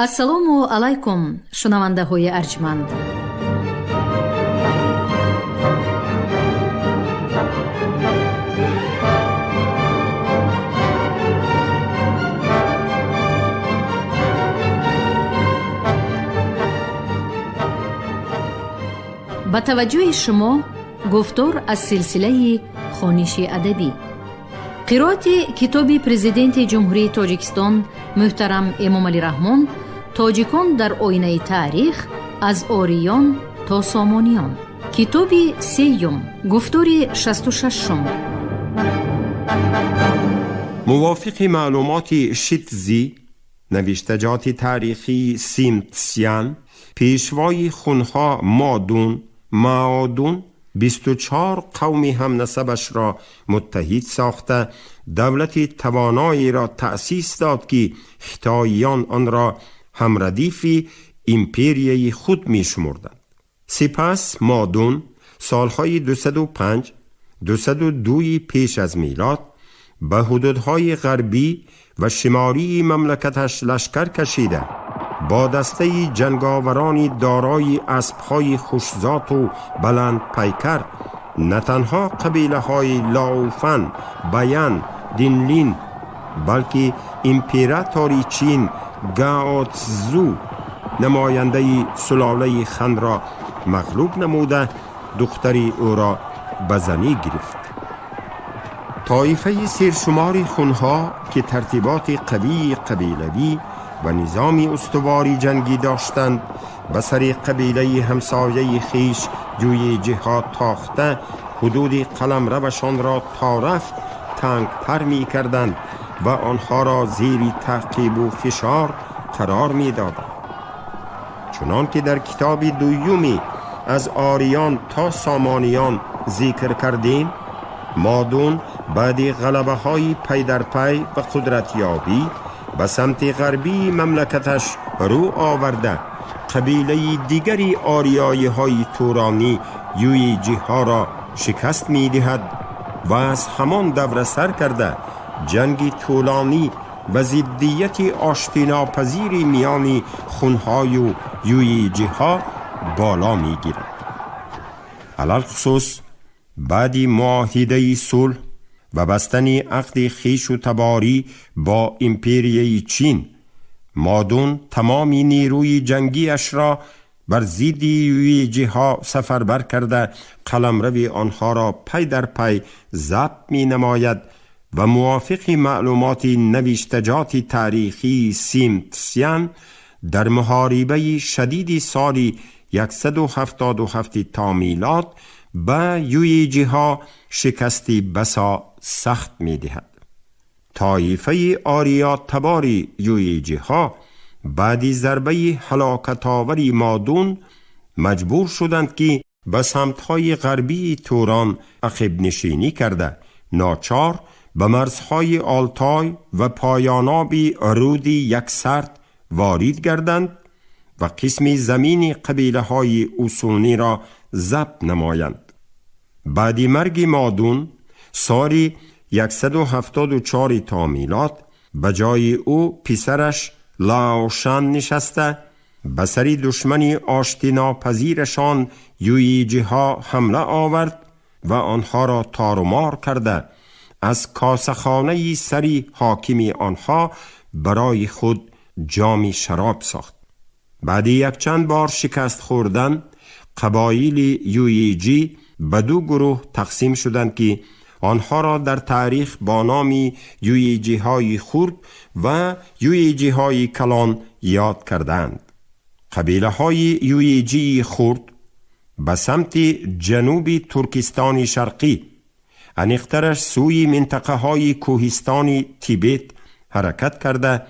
ассалому алайкум шунавандаҳои арҷманд. ба таваҷҷӯҳи шумо гуфтор аз силсилаи хониши адабӣ. қироати китоби президенти ҷумҳурии Тоҷикистон муҳтарам Эмомалӣ Раҳмон «Тоҷикон дар оинаи таърих аз ориён то сомониён». китоби сеюм, гуфтори 66. موافق معلومات شیتزی، نوشتجات تاریخی سیمتسیان، پیشوای خونها مادون، معادون 24 قومی هم نسبش را متحد ساخته دولتی توانایی را تأسیس داد که خیتاییان آن را همردیفی ایمپریای خود می شمردند. سپس مادون سالهای 205 202 پیش از میلاد به حدودهای غربی و شمالی مملکتش لشکر کشیده با دسته جنگاورانی دارای اسبهای خوش‌ذات و بلند پیکر نه تنها قبیله های لاوفن، بیان، دینلین بلکه امپراتوری چین گاوتزو نماینده سلاله خن را مغلوب نموده دختری او را به زنی گرفت. طایفه سرشمار خونها که ترتیبات قوی قبیلوی و نظام استواری جنگی داشتند به سر قبیله همسایه خیش جوی جهاد تاخته حدود قلمروشان را تا رفت تنگتر می کردند و آنها را زیر تعقیب و فشار قرار می دادند. چنان که در کتاب دویومی از آریان تا سامانیان ذکر کردیم، مادون بعد غلبه های پی در پی و قدرتیابی به سمت غربی مملکتش رو آورده قبیله دیگری آریایی های تورانی یویجی ها را شکست می دهد و از همان دوره سر کرده جنگی طولانی و ضدیت آشتیناپذیری میان خونهای و یویجی ها بالا می گیرد. علال خصوص بعد معاهده صلح و بستن عقد خویش و تباری با امپریای چین، مادون تمام نیروی جنگی اش را بر ضد یویجی ها سفربر کرده قلمرو آنها را پی در پی ضبط می نماید و موافق معلومات نوشتجات تاریخی سیمتسیان در محاربه شدید سال 177 تا میلاد به یویجی ها شکستی بسا سخت می دهد. طایفه آریا تباری یویجی ها بعد ضربه هلاکت آوری مادون مجبور شدند که به سمت‌های غربی توران عقب نشینی کرده ناچار به مرزهای آلتای و پایاناب رودی یکسرد وارد گردند و قسمی زمین قبیله های اوسونی را ضبط نمایند. بعد مرگ مادون سال 174 تا میلاد به جای او پسرش لاوشان نشسته به سر دشمنی آشتینا پذیرشان یویجی ها حمله آورد و آنها را تارومار کرده از کاسخانه سری حاکمی آنها برای خود جام شراب ساخت. بعد یک چند بار شکست خوردن قبایل یویجی به دو گروه تقسیم شدند که آنها را در تاریخ با نام یویجی های خرد و یویجی های کلان یاد کردند. قبیله های یویجی خرد به سمت جنوب ترکستان شرقی انیخترش سوی منطقه های کوهستان تیبت حرکت کرده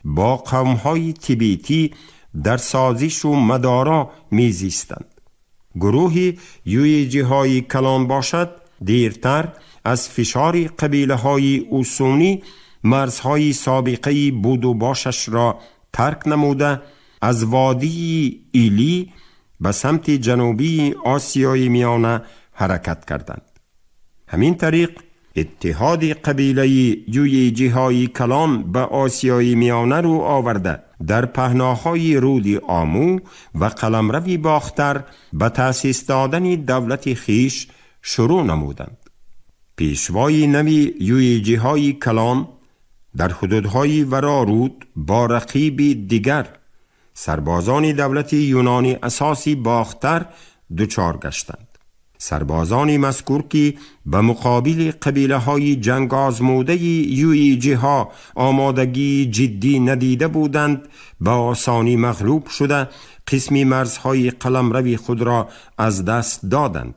با قوم های تیبتی در سازش و مدارا میزیستند. گروه یویجی های کلان باشد دیرتر از فشار قبیله های اوسونی مرزهای سابقه بود و باشش را ترک نموده از وادی ایلی به سمت جنوبی آسیای میانه حرکت کردند. همین طریق اتحاد قبیله‌ای یویجی‌های کلان به آسیای میانه رو آورده در پهناهای رود آمو و قلمرو باختر به تأسیس دادن دولت خیش شروع نمودند. پیشوای نوی یویجی‌های کلان در حدودهای ورا رود با رقیب دیگر سربازان دولت یونانی اساسی باختر دچار گشتند. سربازان مذکور که به مقابل قبیله های جنگ آزموده یویجی ها آمادگی جدی ندیده بودند به آسانی مغلوب شده قسمی مرزهای قلمرو خود را از دست دادند.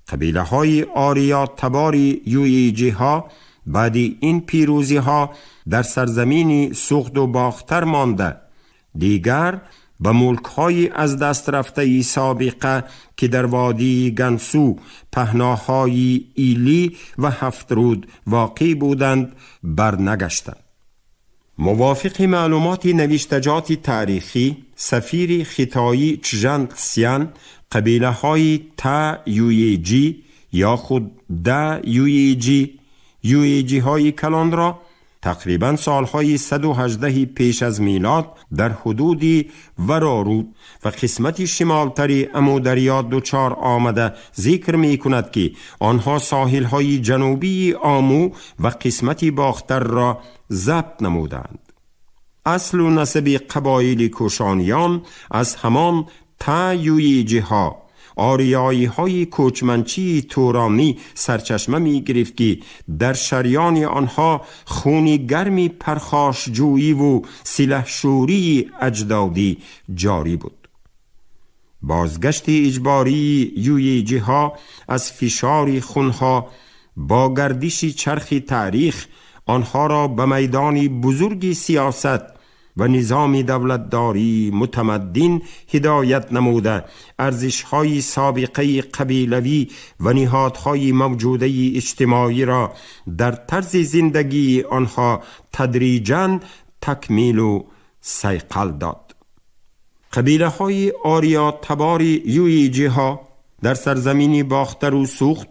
قبیله های آریا تبار یویجی ها بعد این پیروزی ها در سرزمین سوخت و باختر مانده دیگر به ملک‌های از دست رفته سابقه که در وادی گنسو، پهناهای ایلی و هفترود واقع بودند برنگشتند. موافق معلومات نوشتجات تاریخی، سفیر خیتایی چژن قسیان قبیله های تا یویجی یا خود دا یویجی های کلان را تقریباً سالهای 118 پیش از میلاد در حدود ورارود و قسمت شمالتری امودریا دچار آمده ذکر می کند که آنها ساحلهای جنوبی آمو و قسمتی باختر را ضبط نمودند. اصل و نسب قبایل کوشانیان از همان تا یویجی ها آریایی های کوچمنچی تورانی سرچشمه می گرفت که در شریان آنها خونی گرمی پرخاشجویی و سلحشوری اجدادی جاری بود. بازگشت اجباری یویجی ها از فشار خونها با گردش چرخ تاریخ آنها را به میدان بزرگ سیاست و نظام دولتداری متمدن هدایت نموده ارزش‌های سابقه قبیلوی و نهادهای موجوده اجتماعی را در طرز زندگی آنها تدریجاً تکمیل و صیقل داد. قبیله های آریا تبار یویجی ها در سرزمین باختر و سوخت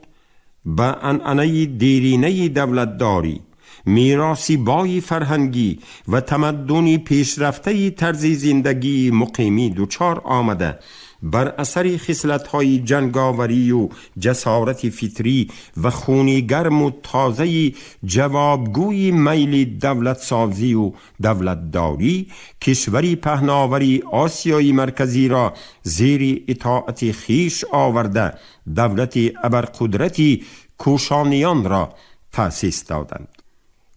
به عنعنه دیرینه دولتداری، میراثی بای فرهنگی و تمدنی پیشرفته طرز زندگی مقیمی دچار آمده بر اثر خصلت‌های جنگاوری و جسارت فطری و خونی گرم و تازه جوابگوی میل دولت سازی و دولتداری کشوری پهناوری آسیای مرکزی را زیر اطاعت خیش آورده دولت ابرقدرتی کوشانیان را تأسیس دادند.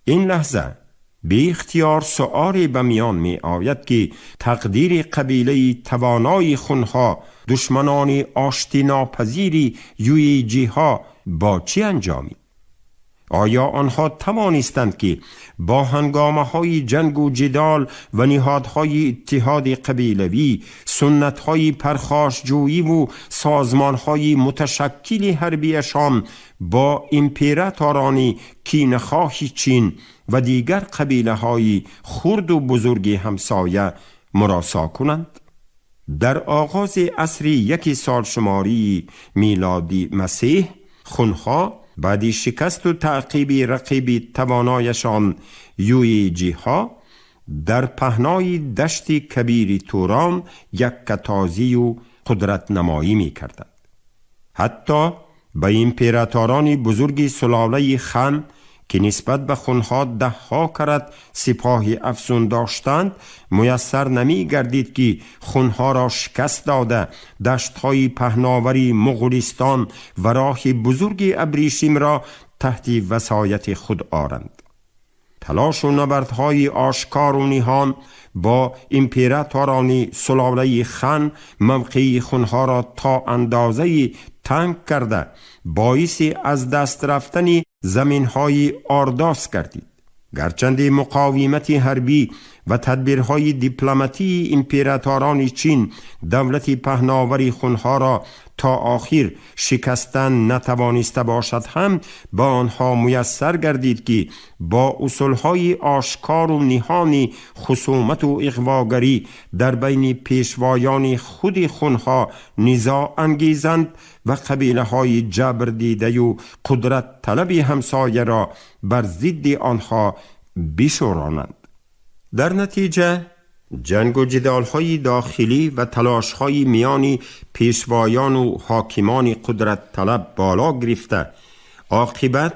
این لحظه به اختیار سؤالی به میان می آید که تقدیر قبیله توانای خونها دشمنان آشتی ناپذیری یویجی ها با چه انجامی؟ آیا آنها توانستند که با هنگامه های جنگ و جدال و نهادهای اتحاد قبیلوی، سنت های پرخاشجویی و سازمان های متشکل حربیشان با امپراتوران کینه‌خواه چین و دیگر قبیله های خرد و بزرگ همسایه مراسا کنند؟ در آغاز عصر یک سال شماری میلادی مسیح خونها بعد شکست و تعقیب رقیب توانایشان یویجی ها در پهنای دشت کبیر توران یک کتازی و قدرت نمایی می کردند. حتی به امپراتوران بزرگ سلاله خن که نسبت به خونها 10 کرت سپاهی افزون داشتند میسر نمی گردید که خونها را شکست داده دشت‌های پهناوری مغولستان و راه بزرگ ابریشم را تحت وصایت خود آرند. تلاش و نبردهای آشکار و نهان با امپراتوران سلاله خن موقع خونها را تا اندازه تنگ کرده باعث از دست رفتن زمینهای آرداس کردید. گرچند مقاومت حربی و تدبیرهای دیپلماتی امپراتوران چین دولت پهناوری خونها را تا آخر شکستن نتوانسته باشد هم با آنها میسر گردید که با اصولهای آشکار و نهانی خصومت و اغواگری در بین پیشوایان خود خونها نزاع انگیزند و قبیله های جبر دیده و قدرت طلب همسایه را بر ضد آنها بشورانند. در نتیجه جنگ و جدال‌های داخلی و تلاش‌های میان پیشوایان و حاکمان قدرت طلب بالا گرفته، عاقبت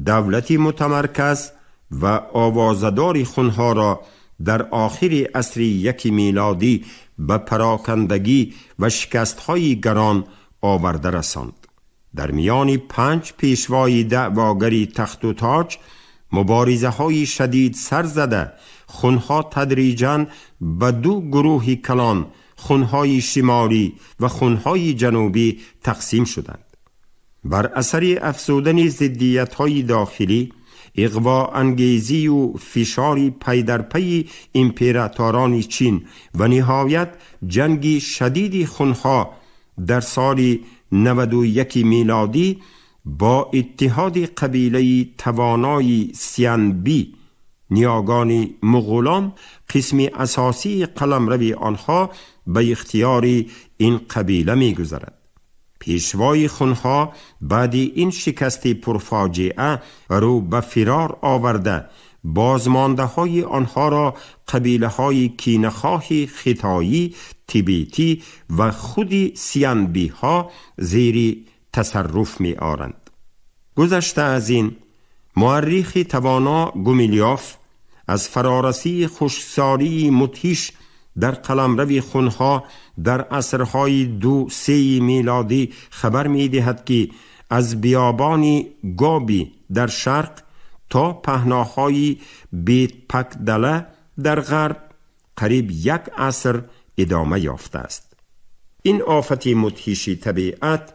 دولتی متمرکز و آوازدار خونها را در آخر عصر یک میلادی به پراکندگی و شکست‌های گران آورده رساند. در میان 5 پیشوای دعواگری تخت و تاج مبارزه‌های شدید سر زده، خونها تدریجاً به 2 گروه کلان، خونهای شمالی و خونهای جنوبی تقسیم شدند. بر اثر افزودن ضدیت‌های داخلی، اغوا انگیزی و فشار پی در پی امپراتوران چین و نهایت جنگ شدید خونها در سال 91 میلادی با اتحاد قبیله توانای سیانبی نیاگان مغولان، قسم اساسی قلمرو آنها به اختیار این قبیله می گذرد. پیشوای خونها بعد این شکست پرفاجعه رو به فرار آورده، بازمانده های آنها را قبیله های کینه‌خواه خیتایی، تیبیتی و خود سیانبی ها زیر تصرف می آرند. گذشته از این، مورخ توانا گومیلیوف از فرارسی خشکسالی مدهش در قلمرو خونها در عصرهای 2-3 میلادی خبر می دهد که از بیابان گابی در شرق تا پهناهای بیت پکدله در غرب قریب 1 عصر ادامه یافته است. این آفت مدهش طبیعت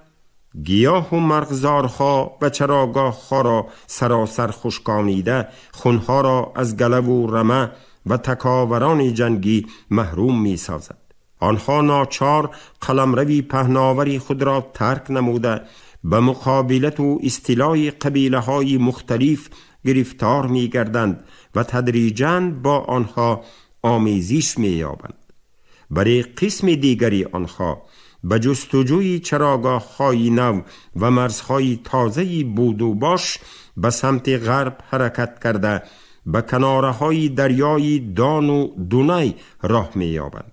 گیاه و مرغزارها و چراگاهها را سراسر خشکانیده، خونها را از گلو و رمه و تکاوران جنگی محروم می سازد. آنها ناچار قلمروی پهناوری خود را ترک نموده به مقابلت و استیلای قبیله های مختلف گرفتار می گردند و تدریجاً با آنها آمیزش می یابند. برای قسم دیگری آنها به جستجوی چراگاه‌های نو و مرزهای تازه‌ی بود و باش به سمت غرب حرکت کرده به کناره‌های دریای دان و دونای راه می‌یابند.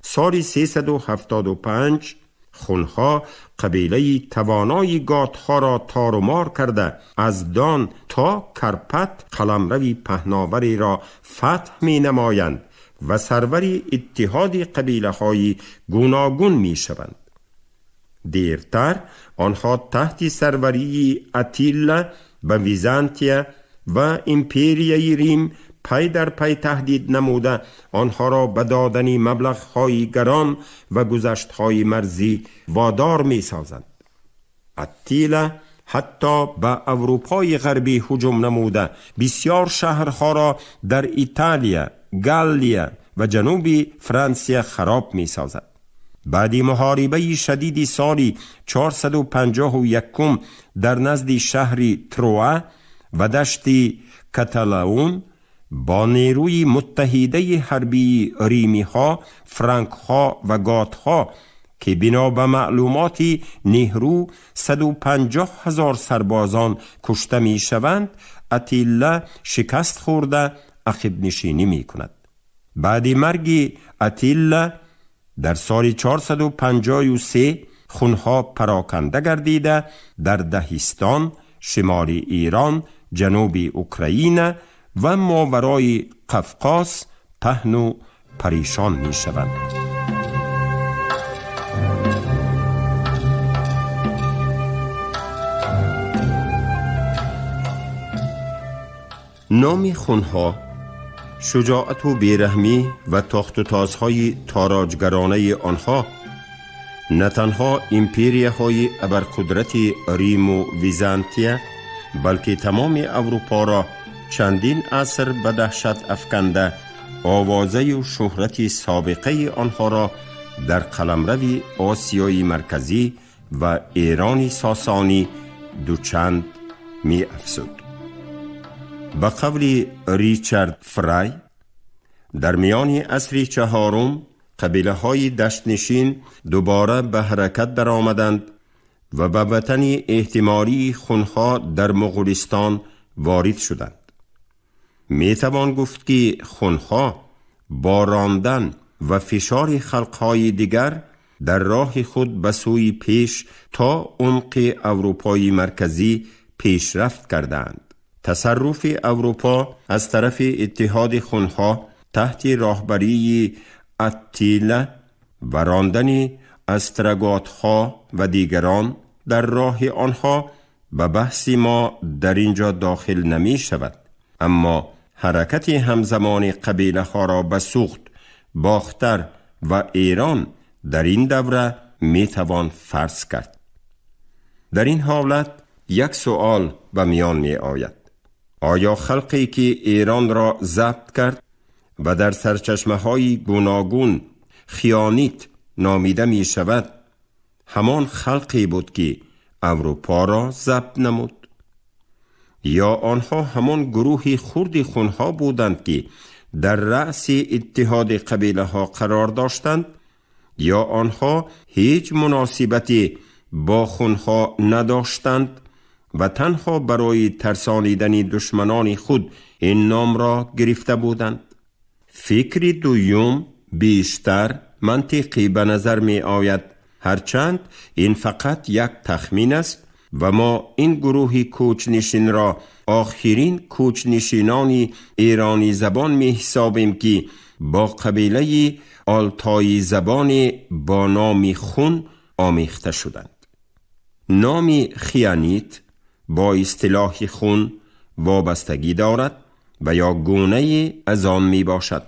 سال 375 خونها قبیله توانای گاتها را تار و مار کرده از دان تا کرپت قلمروی پهناوری را فتح می نمایند و سروری اتحاد قبیله های گوناگون می شوند. دیرتر آنها تحت سروری اتیلا به ویزانتیا و امپریای ریم پی در پی تهدید نموده آنها را به دادن مبلغ‌های گران و گذشت‌های مرزی وادار می سازند. اتیلا حتی به اروپای غربی هجوم نموده بسیار شهرها را در ایتالیا، گالیا و جنوبی فرانسه خراب می سازد. بعد محاربه شدید سال 451 در نزد شهر تروا و دشت کاتالون با نیروی متحده حربی ریمی ها، فرانک ها و گات ها که بنا به معلومات نهرو 150,000 سربازان کشته می شوند، اتیلا شکست خورده عقب نشینی می کند. بعد مرگ اتیلا در سال 453 خونها پراکنده گردیده در دهستان، شمال ایران، جنوب اوکراین و ماورای قفقاز پهن و پریشان می شوند. نام خونها، شجاعت و بیرحمی و تاخت و تازهای تاراجگرانه آنها نه تنها امپریه های ابرقدرت ریم و ویزانتیا بلکه تمام اروپا را چندین عصر به دهشت افکنده آوازه و شهرت سابقه آنها را در قلمرو آسیای مرکزی و ایران ساسانی دوچند می افزود. به قول ریچارد فرای، در میان عصر چهارم قبیله های دشتنشین دوباره به حرکت در آمدند و به وطن احتمالی خونها در مغولستان وارد شدند. می توان گفت که خونها با راندن و فشار خلقهای دیگر در راه خود به سوی پیش تا عمق اروپای مرکزی پیشرفت کردند. تصرف اروپا از طرف اتحاد خونها تحت راهبری اتیله و راندن استرگاتها و دیگران در راه آنها به بحث ما در اینجا داخل نمی شود، اما حرکت همزمان قبیله ها را به سوخت، باختر و ایران در این دوره می توان فرض کرد. در این حالت یک سوال به میان می آید: آیا خلقی که ایران را ضبط کرد و در سرچشمه های گوناگون خیانیت نامیده می شود همان خلقی بود که اروپا را ضبط نمود؟ یا آنها همان گروه خرد خونها بودند که در رأس اتحاد قبیله ها قرار داشتند؟ یا آنها هیچ مناسبتی با خونها نداشتند و تنها برای ترسانیدن دشمنان خود این نام را گرفته بودند؟ فکر دوم بیشتر منطقی به نظر می آید، هرچند این فقط یک تخمین است و ما این گروه کوچنشین را آخرین کوچنشینان ایرانی زبان می حسابیم که با قبیله آلتایی زبان با نام خون آمیخته شدند. نام خیانیت با اصطلاح خون وابستگی دارد و یا گونه از آن می باشد،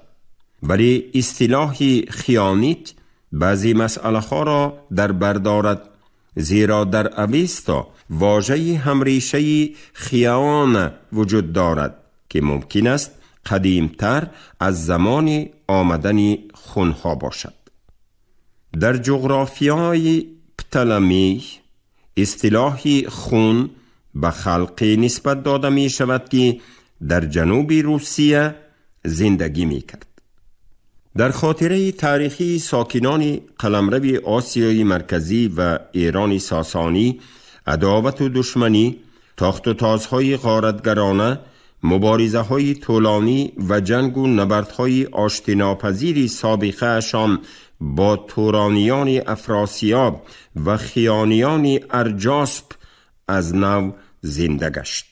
ولی اصطلاح خیانیت بعضی مسئله ها را در بر دارد، زیرا در اوستا واژه همریشه خیان وجود دارد که ممکن است قدیمتر از زمان آمدن خونها باشد. در جغرافیای پتلمی اصطلاح خون به خلقی نسبت داده می شود که در جنوب روسیه زندگی می کرد. در خاطره تاریخی ساکنان قلمرو آسیای مرکزی و ایران ساسانی، عداوت و دشمنی، تاخت و تازهای غارتگرانه، مبارزه های طولانی و جنگ و نبردهای آشتیناپذیری سابقه اشان با تورانیان افراسیاب و خیانیان ارجاسپ از نو زنده گشت.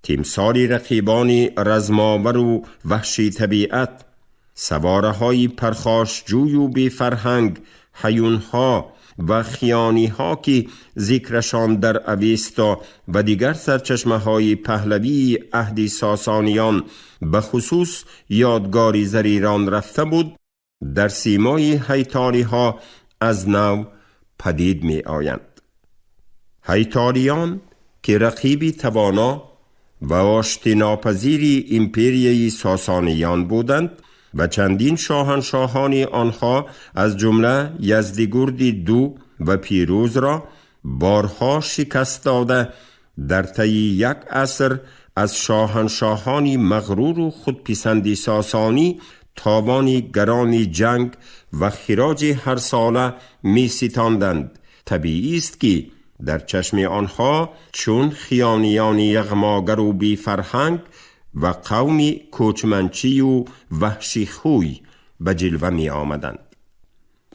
تمثال رقیبان رزماور و وحشی طبیعت، سواره های پرخاشجوی و بی فرهنگ، حیونها و خیانی ها که ذکرشان در اوستا و دیگر سرچشمه های پهلوی عهد ساسانیان به خصوص یادگاری زریران رفته بود، در سیمای هیتاری ها از نو پدید می آیند. هیتاریان که رقیبی توانا و آشتیناپذیری ایمپریای ساسانیان بودند و چندین شاهنشاهان آنها از جمله یزدگرد دو و پیروز را بارها شکست داده، در طی یک عصر از شاهنشاهان مغرور و خودپسند ساسانی تاوان گران جنگ و خراج هر ساله می ستاندند. طبیعی است که در چشم آنها چون خیانیان یغماگر و بی فرهنگ و قومی کوچمنچی و وحشی خوی به جلوه می آمدند.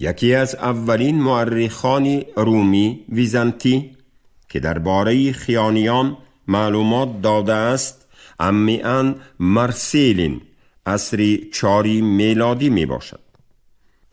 یکی از اولین مورخان رومی ویزانتی که درباره خیانیان معلومات داده است، امیان مارسیلین عصر 4 میلادی می باشد.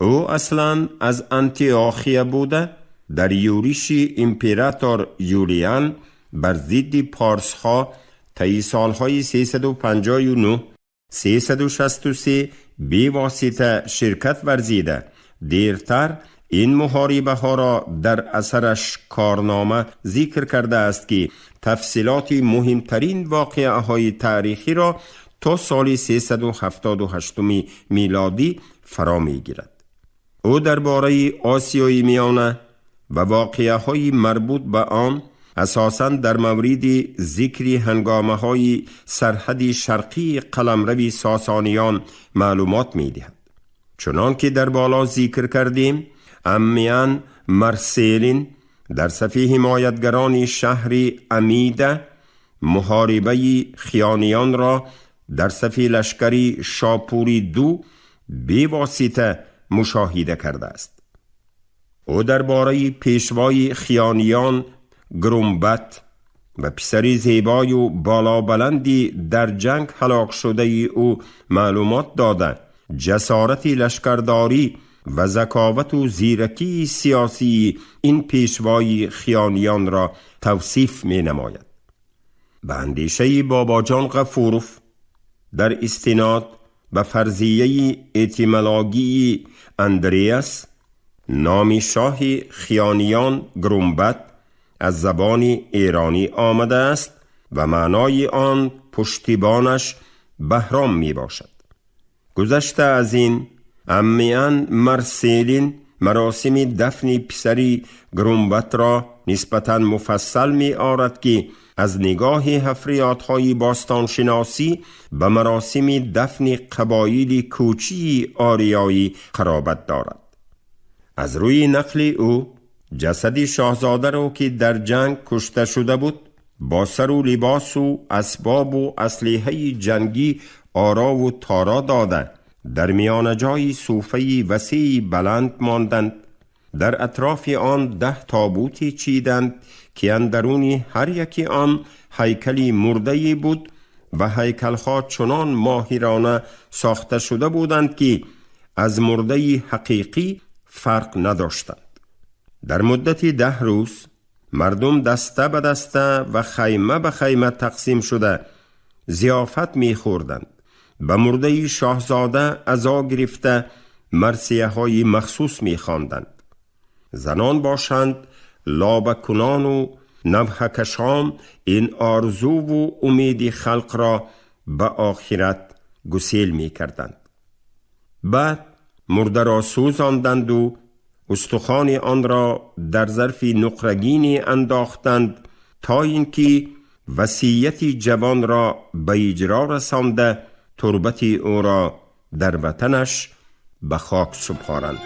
او اصلاً از انتیاخیه بوده، در یورش امپراتور یولیان بر ضد پارس ها طی سالهای 359 363 بی واسطه شرکت ورزیده. دیرتر این محاربه ها را در اثرش کارنامه ذکر کرده است که تفصیلات مهمترین واقعه های تاریخی را تا سال 378 میلادی فرا می گیرد. او درباره آسیای میانه و واقعه‌های مربوط به آن اساساً در مورد ذکر هنگامه‌های سرحدی شرقی قلمرو ساسانیان معلومات می‌دهد. چنان که در بالا ذکر کردیم، اممیان مرسیلین در صف حمایتگران شهر امیده محاربه خیانیان را در صف لشکری شاپوری دو بی واسطه مشاهده کرده است. او درباره پیشوای خیانیان گرومبت و پسری زیبای و بالا بلندی در جنگ هلاک شده او معلومات داده جسارت لشکرداری و ذکاوت و زیرکی سیاسی این پیشوای خیانیان را توصیف می نماید. به اندیشه بابا جان غفوروف در استناد به فرضیه اتیمولوژی اندریاس، نام شاه خیانیان گرومبت از زبان ایرانی آمده است و معنای آن پشتیبانش بهرام می باشد. گذشته از این، اممیان مرسیلین مراسم دفن پسری گرومبت را نسبتاً مفصل می آورد که از نگاه حفریات‌های باستانشناسی به مراسم دفن قبایل کوچی آریایی قرابت دارد. از روی نقل او جسد شاهزاده را که در جنگ کشته شده بود با سر و لباس و اسباب و اسلحه جنگی آرا و تارا داده در میان جای صوفه وسیع بلند ماندند. در اطراف آن 10 تابوت چیدند که اندرون هر یکی آن هیکلی مرده بود و هیکل‌ها چنان ماهرانه ساخته شده بودند که از مرده حقیقی فرق نداشتند. در مدت 10 روز مردم دسته به دسته و خیمه به خیمه تقسیم شده ضیافت می‌خوردند. به مرده شاهزاده عزا گرفته مرثیه های مخصوص می‌خواندند. زنان باشند لابه کنان و نوحه کشان این آرزو و امید خلق را به آخرت گسیل می کردند. بعد مرده را سوزاندند و استخوان آن را در ظرف نقرگینی انداختند تا اینکه وصیت جوان را به اجرا رسانده تربت او را در وطنش به خاک سپارند.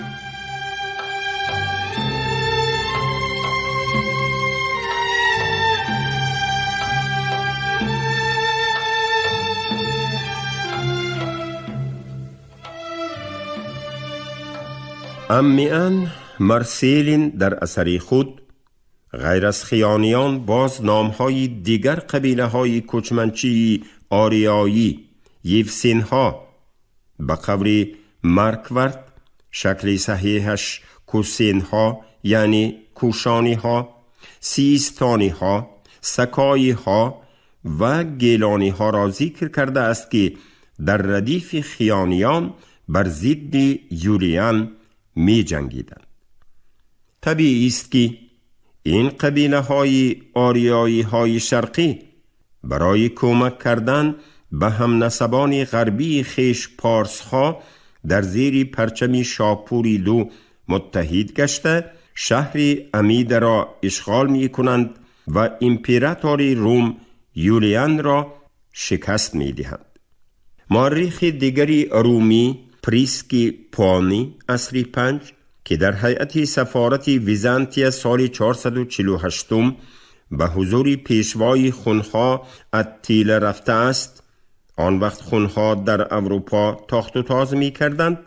اممیان مرسیلین در اثر خود غیر از خیانیان باز نامهای دیگر قبیله های کوچمنچی آریایی یفسینها به قبر مرکورد، شکل صحیحش کوسینها یعنی کوشانی ها، سیستانی ها، سکایی ها و گیلانی ها را ذکر کرده است که در ردیف خیانیان بر ضد یولیان می جنگیدند. طبیعی است که این قبیله های آریایی های شرقی برای کمک کردن به هم نسبان غربی خیش پارس ها در زیر پرچم شاپوری دو متحد گشته شهر امیده را اشغال می کنند و امپراتوری روم یولیان را شکست می دهند. مورخ دیگری رومی پریسکی پانی عصر 5 که در هیئت سفارت ویزانتیا سال 448 به حضور پیشوای خونها اتیله رفته است. آن وقت خونها در اروپا تاخت و تاز می کردند.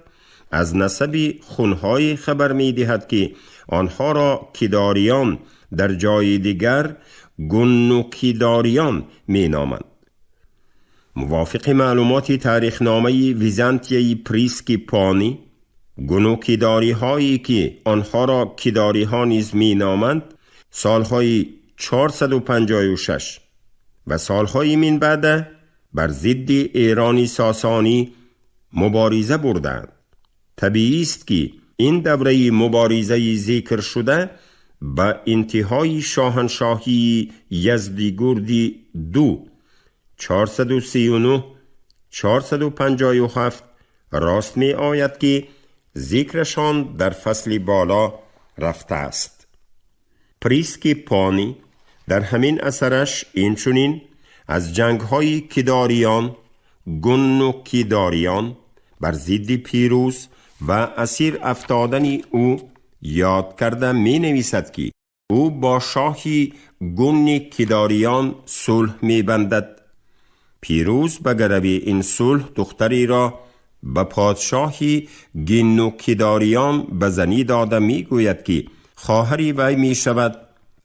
از نسب خونهای خبر می دهد که آنها را کیداریان در جای دیگر گنوکیداریان می نامند. موافق معلومات تاریخنامه ویزانتیای پریسکی پانی، گنوکیداری هایی که آنها را کیداری ها نیز می نامند سالهای 456 و سالهای من بعد بر ضد ایرانی ساسانی مبارزه بردند. طبیعی است که این دوره مبارزه ذکر شده به انتهای شاهنشاهی یزدگرد دو 439 457 راست می آید که ذکرشان در فصل بالا رفته است. پریسک پانی در همین اثرش اینچنین از جنگ‌های کیداریان، گون و کیداریان بر ضد پیروز و اسیر افتادن او یاد کرده می نویسد که او با شاهی گون کیداریان صلح می بندد. پیروز به گرو این صلح دختری را به پادشاهی گین و کیداریان به زنی داده می گوید که خواهری وی می شود،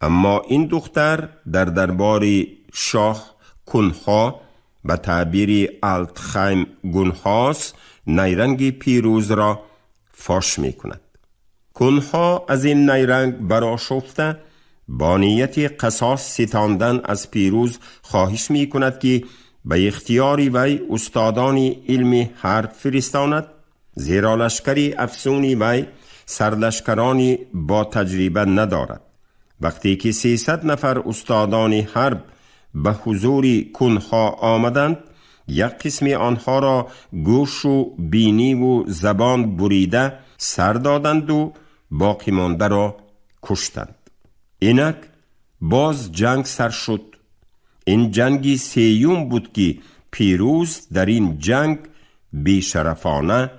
اما این دختر در دربار شاه کنها به تعبیر التخیم گونهاس نیرنگ پیروز را فاش می کند. کنها از این نیرنگ برآشفته با نیت قصاص ستاندن از پیروز خواهش می کند که به اختیاری وی استادان علم حرب فرستاند، زیرا لشکری افسونی وی سرلشکرانی با تجربه ندارد. وقتی که 300 نفر استادان حرب به حضور کنها آمدند، یک قسم آنها را گوش و بینی و زبان بریده سر دادند و باقی مانده را کشتند. اینک باز جنگ سر شد. این جنگی سیوم بود که پیروز در این جنگ بیشرفانه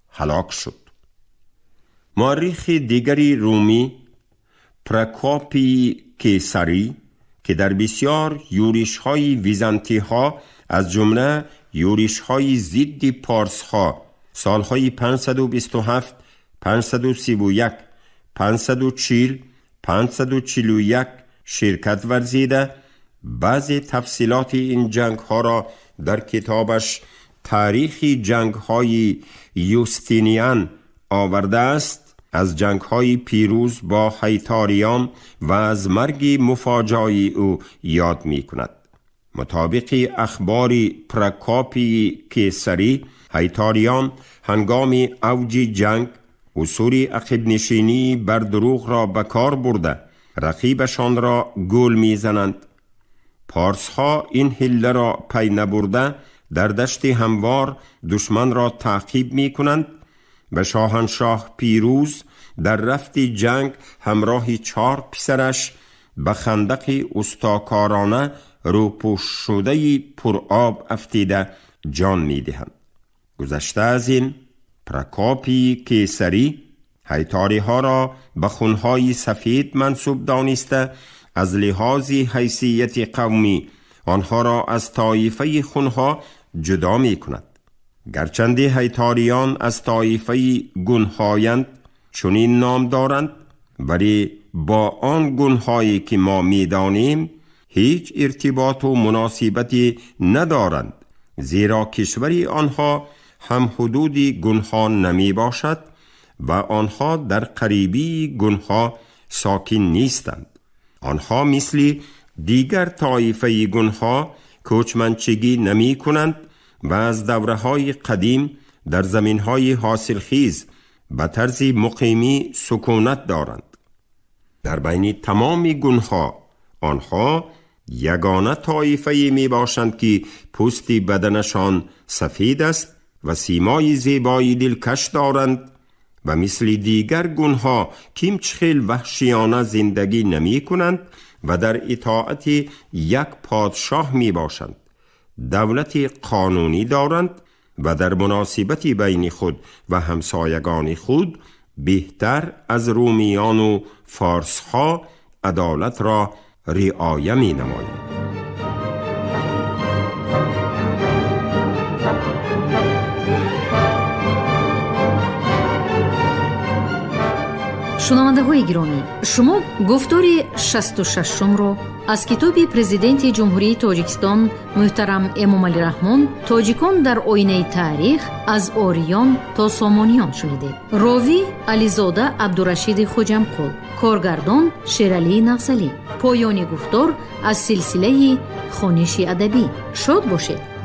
هلاک شد. مورخ دیگری رومی پرکاپی کیسری که در بسیار یورش‌های ویزانتی ها از جمله یورش‌های ضد پارس ها سالهای 527 531 540 541 شرکت ورزیده، بعضی تفصیلات این جنگ ها را در کتابش تاریخ جنگ های یوستینیان آورده است. از جنگ های پیروز با هیتاریان و از مرگ مفاجئ او یاد می کند. مطابق اخبار پرکاپی کیسری، هیتاریان هنگام اوج جنگ اصول عقب نشینی بر دروغ را به کار برده رقیبشان را گول می زنند. پارس ها این حیله را پی نبرده در دشت هموار دشمن را تعقیب می کنند و شاهنشاه پیروز در رفت جنگ همراه 4 پسرش به خندق استاکارانه روپوش شده پر آب افتیده جان می دهند. گذشته از این، پرکاپی کیسری هیتاری ها را به خونهای سفید منسوب دانسته از لحاظ حیثیت قومی آنها را از طایفه خونها جدا می کند. گرچنده هیتاریان از طایفه گونهایند چنین نام دارند، ولی با آن گونهایی که ما می دانیم هیچ ارتباط و مناسبتی ندارند، زیرا کشوری آنها هم حدود گونها نمی باشد و آنها در قریبی گونها ساکن نیستند. آنها مثل دیگر طایفه گونها کوچمنچگی نمی کنند و از دوره‌های قدیم در زمین‌های حاصلخیز به طرز مقیمی سکونت دارند. در بین تمام گونها آنها یگانه طایفه می باشند که پوست بدنشان سفید است و سیمای زیبایی دلکش دارند و مثل دیگر گونها کیمچخیل وحشیانه زندگی نمی کنند و در اطاعت یک پادشاه می باشند. دولت قانونی دارند و در مناسبت بین خود و همسایگان خود بهتر از رومیان و فارس ها عدالت را رعایت می نمایند. شنونده های گرامی، شما گفتار 66 رو از کتاب پرزیدنت جمهوری تاجیکستان محترم امامعلی رحمان تاجیکان در آینه تاریخ از آریان تا سامانیان شنیدید. راوی علیزاده عبدالرشید خوجمقل، کارگردان شیرعلی نغزلی. پایان گفتار از سلسله خوانش ادبی. شاد باشید.